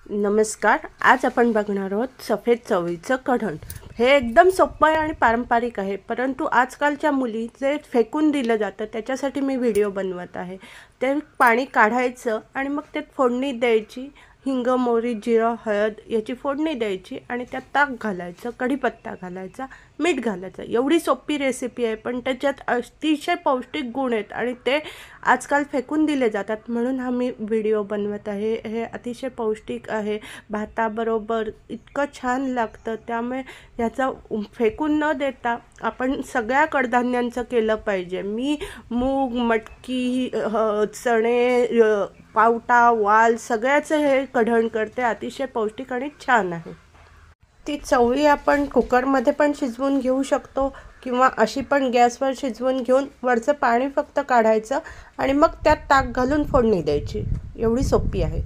नमस्कार. आज आपण बघणार आहोत सफेद चवळीचं कढण. हे एकदम सोपं आहे आणि पारंपरिक आहे, परंतु आजकालच्या मुली जे फेकून दिलं जातं त्याच्यासाठी मी व्हिडिओ बनवत आहे. ते पाणी काढायचं आणि मग त्यात फोडणी द्यायची. हिंग, मोहरी, जिरं, हळद याची फोडणी द्यायची आणि त्यात ताक घालायचं, कढीपत्ता घालायचा, मीठ घालायचं. एवढी सोपी रेसिपी आहे, पण त्याच्यात अतिशय पौष्टिक गुण आहेत आणि ते आजकाल फेकून दिले जातात, म्हणून हा मी व्हिडिओ बनवत आहे. हे अतिशय पौष्टिक आहे, भाताबरोबर इतकं छान लागतं. त्यामुळे ह्याचा फेकून न देता आपण सगळ्या कडधान्यांचं केलं पाहिजे. मी मूग, मटकी, चणे, पावटा, वाल सगळ्याचं हे कढण करते. अतिशय पौष्टिक आणि छान आहे. ती चवळी आपण कुकरमध्ये पण शिजवून घेऊ शकतो किंवा अशी पण गॅसवर शिजवून घेऊन वरचं पाणी फक्त काढायचं आणि मग त्यात ताक घालून फोडणी द्यायची. एवढी सोपी आहे.